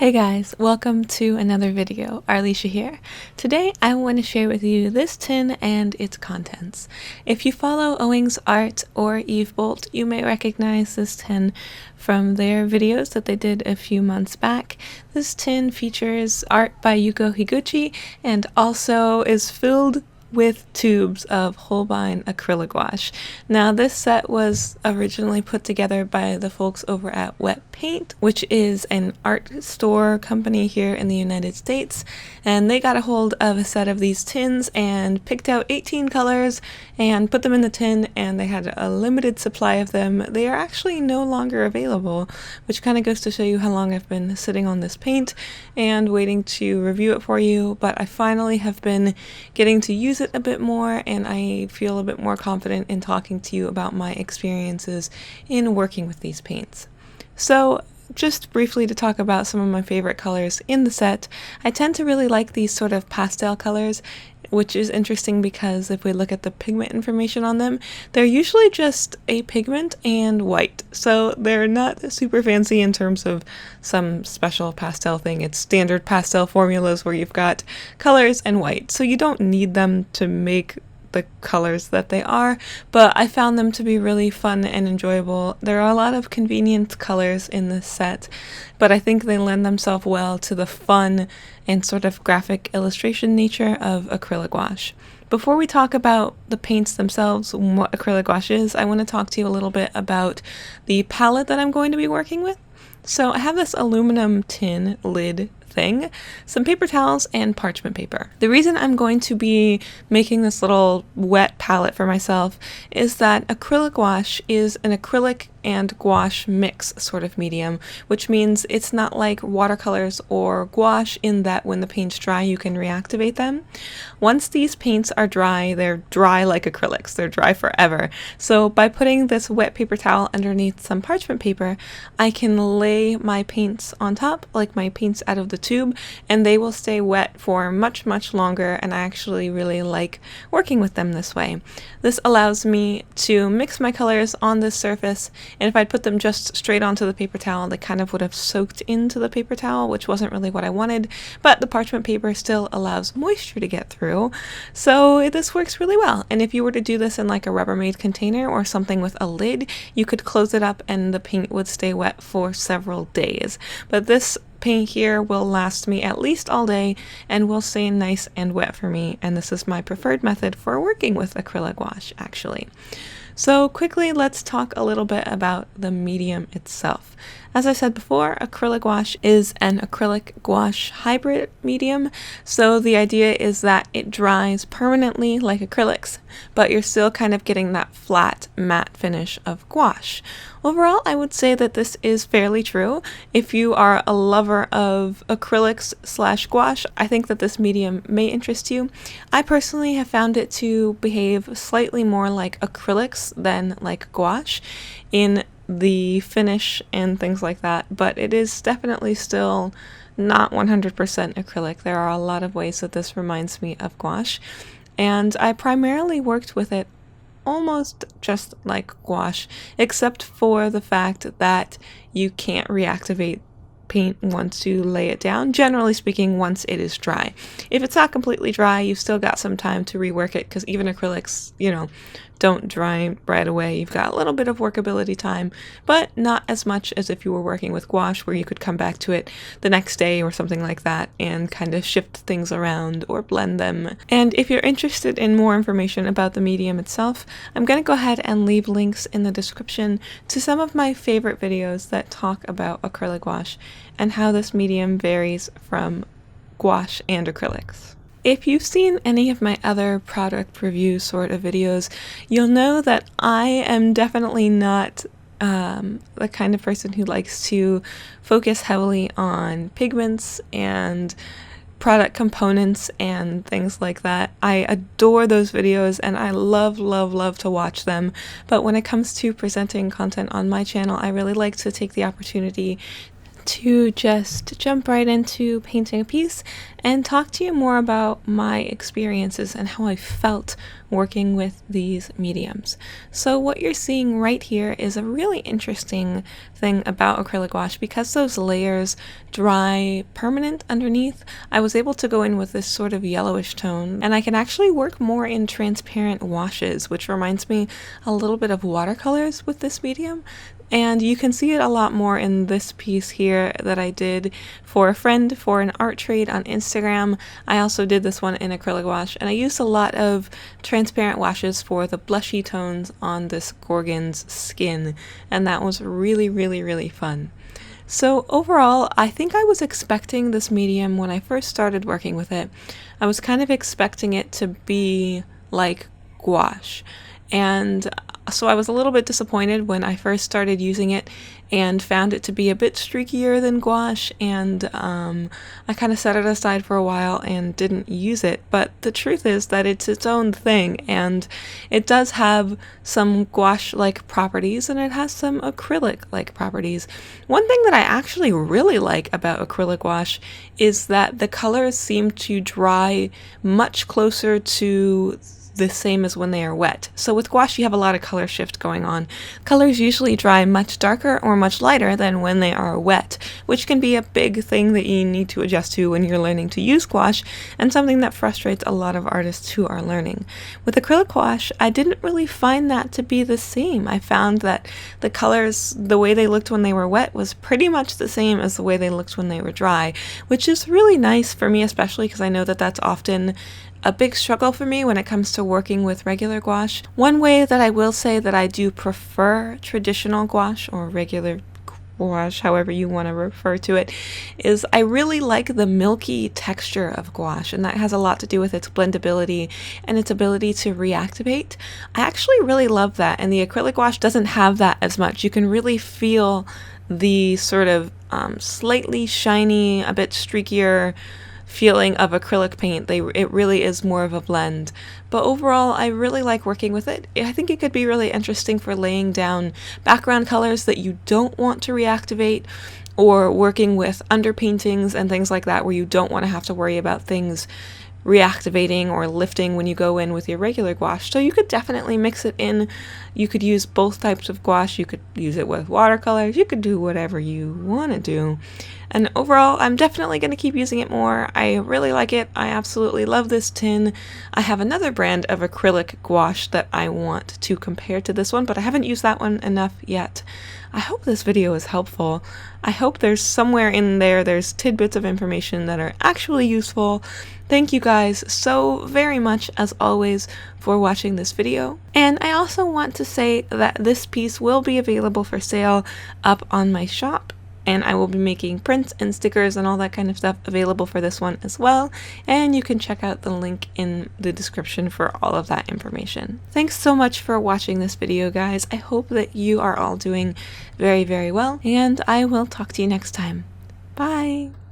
Hey guys, welcome to another video. Arleesha here. Today I want to share with you this tin and its contents. If you follow Owing's Art or Eve Bolt, you may recognize this tin from their videos that they did a few months back. This tin features art by Yuko Higuchi and also is filled with tubes of Holbein Acryla Gouache. Now this set was originally put together by the folks over at Wet Paint, which is an art store company here in the United States, and they got a hold of a set of these tins and picked out 18 colors and put them in the tin, and they had a limited supply of them. They are actually no longer available, which kind of goes to show you how long I've been sitting on this paint and waiting to review it for you, but I finally have been getting to use it a bit more, and I feel a bit more confident in talking to you about my experiences in working with these paints. So just briefly to talk about some of my favorite colors in the set, I tend to really like these sort of pastel colors, which is interesting because if we look at the pigment information on them, they're usually just a pigment and white. So they're not super fancy in terms of some special pastel thing. It's standard pastel formulas where you've got colors and white. So you don't need them to make the colors that they are, but I found them to be really fun and enjoyable. There are a lot of convenient colors in this set, but I think they lend themselves well to the fun and sort of graphic illustration nature of acrylic gouache. Before we talk about the paints themselves, what acrylic gouache is, I want to talk to you a little bit about the palette that I'm going to be working with. So I have this aluminum tin lid thing, some paper towels, and parchment paper. The reason I'm going to be making this little wet palette for myself is that acrylic gouache is an acrylic and gouache mix sort of medium, which means it's not like watercolors or gouache in that when the paint's dry you can reactivate them. Once these paints are dry, they're dry like acrylics. They're dry forever. So by putting this wet paper towel underneath some parchment paper, I can lay my paints on top, like my paints out of the tube, and they will stay wet for much longer, and I actually really like working with them this way. This allows me to mix my colors on this surface, and if I'd put them just straight onto the paper towel, they kind of would have soaked into the paper towel, which wasn't really what I wanted, but the parchment paper still allows moisture to get through, so this works really well. And if you were to do this in like a Rubbermaid container or something with a lid, you could close it up and the paint would stay wet for several days. But this paint here will last me at least all day and will stay nice and wet for me, and this is my preferred method for working with acrylic gouache actually. So quickly, let's talk a little bit about the medium itself. As I said before, acrylic gouache is an acrylic gouache hybrid medium, so the idea is that it dries permanently like acrylics, but you're still kind of getting that flat, matte finish of gouache. Overall, I would say that this is fairly true. If you are a lover of acrylics / gouache, I think that this medium may interest you. I personally have found it to behave slightly more like acrylics than like gouache in the finish and things like that, but it is definitely still not 100% acrylic. There are a lot of ways that this reminds me of gouache, and I primarily worked with it almost just like gouache, except for the fact that you can't reactivate paint once you lay it down, generally speaking, once it is dry. If it's not completely dry, you've still got some time to rework it, because even acrylics, don't dry right away. You've got a little bit of workability time, but not as much as if you were working with gouache, where you could come back to it the next day or something like that and kind of shift things around or blend them. And if you're interested in more information about the medium itself, I'm going to go ahead and leave links in the description to some of my favorite videos that talk about acrylic gouache and how this medium varies from gouache and acrylics. If you've seen any of my other product review sort of videos, you'll know that I am definitely not the kind of person who likes to focus heavily on pigments and product components and things like that. I adore those videos and I love to watch them, but when it comes to presenting content on my channel, I really like to take the opportunity to just jump right into painting a piece and talk to you more about my experiences and how I felt working with these mediums. So what you're seeing right here is a really interesting thing about acrylic gouache. Because those layers dry permanent underneath, I was able to go in with this sort of yellowish tone, and I can actually work more in transparent washes, which reminds me a little bit of watercolors with this medium. And you can see it a lot more in this piece here that I did for a friend for an art trade on Instagram. I also did this one in acrylic gouache, and I used a lot of transparent washes for the blushy tones on this Gorgon's skin, and that was really fun. So overall, I think I was expecting this medium when I first started working with it. I was kind of expecting it to be like gouache, and so I was a little bit disappointed when I first started using it and found it to be a bit streakier than gouache, and I kind of set it aside for a while and didn't use it. But the truth is that it's its own thing, and it does have some gouache-like properties and it has some acrylic-like properties. One thing that I actually really like about acrylic gouache is that the colors seem to dry much closer to the same as when they are wet. So with gouache you have a lot of color shift going on. Colors usually dry much darker or much lighter than when they are wet, which can be a big thing that you need to adjust to when you're learning to use gouache, and something that frustrates a lot of artists who are learning. With acrylic gouache, I didn't really find that to be the same. I found that the colors, the way they looked when they were wet, was pretty much the same as the way they looked when they were dry, which is really nice for me, especially because I know that that's often a big struggle for me when it comes to working with regular gouache. One way that I will say that I do prefer traditional gouache, or regular gouache, however you want to refer to it, is I really like the milky texture of gouache, and that has a lot to do with its blendability and its ability to reactivate. I actually really love that, and the acrylic gouache doesn't have that as much. You can really feel the sort of slightly shiny, a bit streakier feeling of acrylic paint. It really is more of a blend. But overall, I really like working with it. I think it could be really interesting for laying down background colors that you don't want to reactivate, or working with underpaintings and things like that where you don't want to have to worry about things reactivating or lifting when you go in with your regular gouache. So you could definitely mix it in. You could use both types of gouache. You could use it with watercolors. You could do whatever you want to do. And overall, I'm definitely going to keep using it more. I really like it. I absolutely love this tin. I have another brand of acrylic gouache that I want to compare to this one, but I haven't used that one enough yet. I hope this video is helpful. I hope there's somewhere in there's tidbits of information that are actually useful. Thank you guys so very much, as always, for watching this video. And I also want to say that this piece will be available for sale up on my shop, and I will be making prints and stickers and all that kind of stuff available for this one as well, and you can check out the link in the description for all of that information. Thanks so much for watching this video, guys. I hope that you are all doing very well, and I will talk to you next time. Bye!